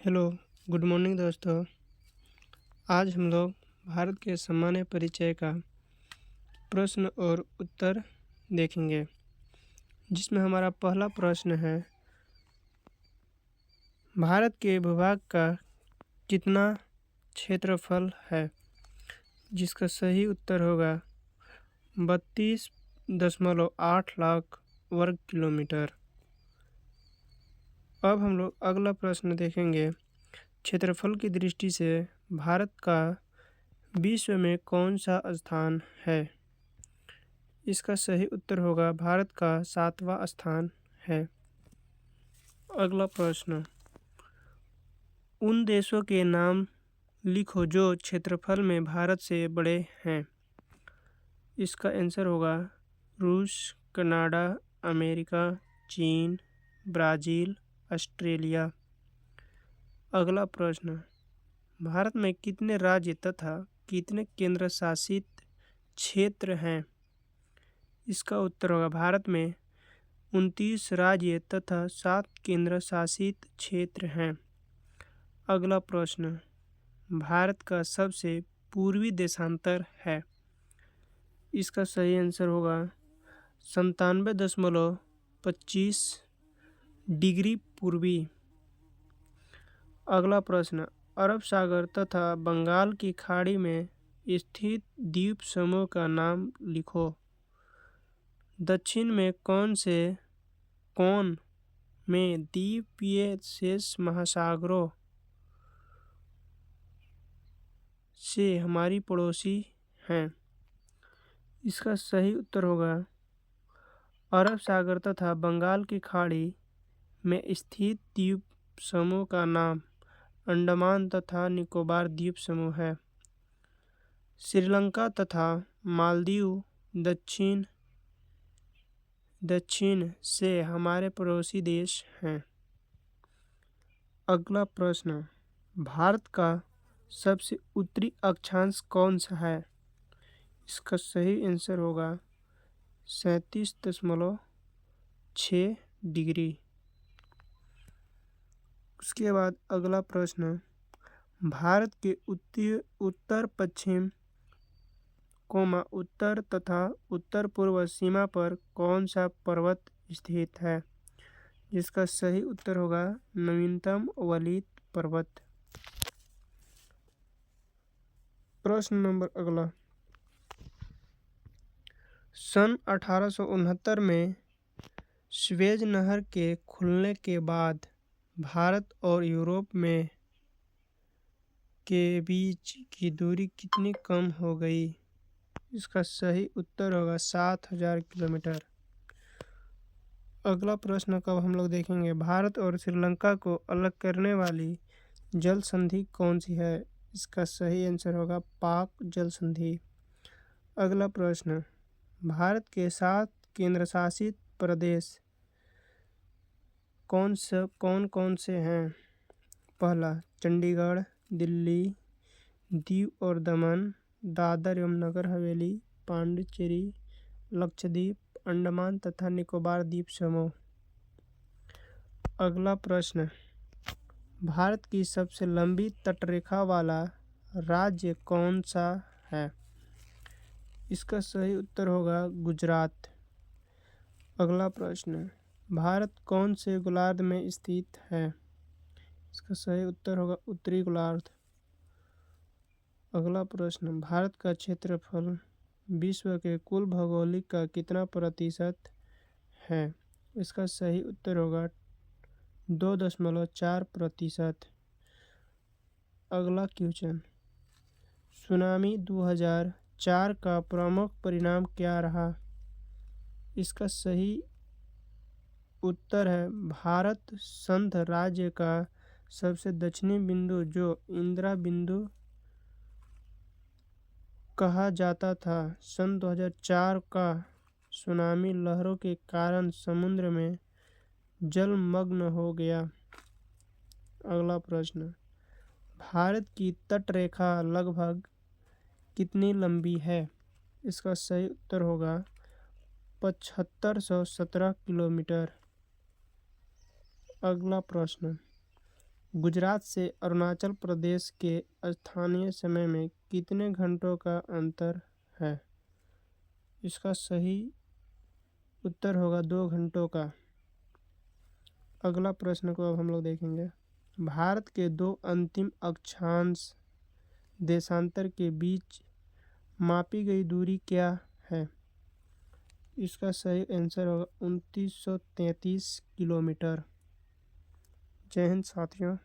Hello, good morning दोस्तों। आज हम लोग भारत के सामान्य परिचय का प्रश्न और उत्तर देखेंगे, जिसमें हमारा पहला प्रश्न है, भारत के भूभाग का कितना क्षेत्रफल है? जिसका सही उत्तर होगा 32.8 लाख वर्ग किलोमीटर। अब हम लोग अगला प्रश्न देखेंगे, क्षेत्रफल की दृष्टि से भारत का विश्व में कौन सा स्थान है? इसका सही उत्तर होगा भारत का 7वां स्थान है। अगला प्रश्न, उन देशों के नाम लिखो जो क्षेत्रफल में भारत से बड़े हैं। इसका आंसर होगा रूस, कनाडा, अमेरिका, चीन, ब्राज़ील, ऑस्ट्रेलिया। अगला प्रश्न, भारत में कितने राज्य तथा कितने केंद्र शासित क्षेत्र हैं? इसका उत्तर होगा भारत में 29 राज्य तथा 7 केंद्र शासित क्षेत्र हैं। अगला प्रश्न, भारत का सबसे पूर्वी देशांतर है। इसका सही आंसर होगा 97.25 डिग्री पूर्वी। अगला प्रश्न, अरब सागर तथा बंगाल की खाड़ी में स्थित द्वीप समूह का नाम लिखो। दक्षिण में कौन से कोण में द्वीपीय शेष महासागरों से हमारी पड़ोसी हैं? इसका सही उत्तर होगा अरब सागर तथा बंगाल की खाड़ी में स्थित द्वीप समूह का नाम अंडमान तथा निकोबार द्वीप समूह है। श्रीलंका तथा मालदीव दक्षिण से हमारे पड़ोसी देश हैं। अगला प्रश्न, भारत का सबसे उत्तरी अक्षांश कौन सा है? इसका सही आंसर होगा 37.6 डिग्री। उसके बाद अगला प्रश्न, भारत के उत्तर पश्चिम उत्तर तथा उत्तर पूर्व सीमा पर कौन सा पर्वत स्थित है? जिसका सही उत्तर होगा नवीनतम वलीत पर्वत। प्रश्न नंबर अगला, सन 1869 में स्वेज नहर के खुलने के बाद भारत और यूरोप में के बीच की दूरी कितनी कम हो गई? इसका सही उत्तर होगा 7000 किलोमीटर। अगला प्रश्न कब हम लोग देखेंगे, भारत और श्रीलंका को अलग करने वाली जल संधि कौन सी है? इसका सही आंसर होगा पाक जल संधि। अगला प्रश्न, भारत के 7 केंद्र शासित प्रदेश कौन कौन से हैं? पहला चंडीगढ़, दिल्ली, दीव और दमन, दादर एवं नगर हवेली, पांडिचेरी, लक्षद्वीप, अंडमान तथा निकोबार द्वीप समूह। अगला प्रश्न, भारत की सबसे लंबी तटरेखा वाला राज्य कौन सा है? इसका सही उत्तर होगा गुजरात। अगला प्रश्न, भारत कौन से गोलार्ध में स्थित है? इसका सही उत्तर होगा उत्तरी गोलार्ध। अगला प्रश्न, भारत का क्षेत्रफल विश्व के कुल भौगोलिक का कितना प्रतिशत है? इसका सही उत्तर होगा 2.4%। अगला क्वेश्चन, सुनामी 2004 का प्रमुख परिणाम क्या रहा? इसका सही उत्तर है भारत संघ राज्य का सबसे दक्षिणी बिंदु जो इंदिरा बिंदु कहा जाता था, सन 2004 का सुनामी लहरों के कारण समुद्र में जलमग्न हो गया। अगला प्रश्न, भारत की तटरेखा लगभग कितनी लंबी है? इसका सही उत्तर होगा 7517 किलोमीटर। अगला प्रश्न, गुजरात से अरुणाचल प्रदेश के स्थानीय समय में कितने घंटों का अंतर है? इसका सही उत्तर होगा 2 घंटों का। अगला प्रश्न को अब हम लोग देखेंगे। भारत के दो अंतिम अक्षांश देशांतर के बीच मापी गई दूरी क्या है? इसका सही आंसर होगा 2933 किलोमीटर। जय हिंद साथियों।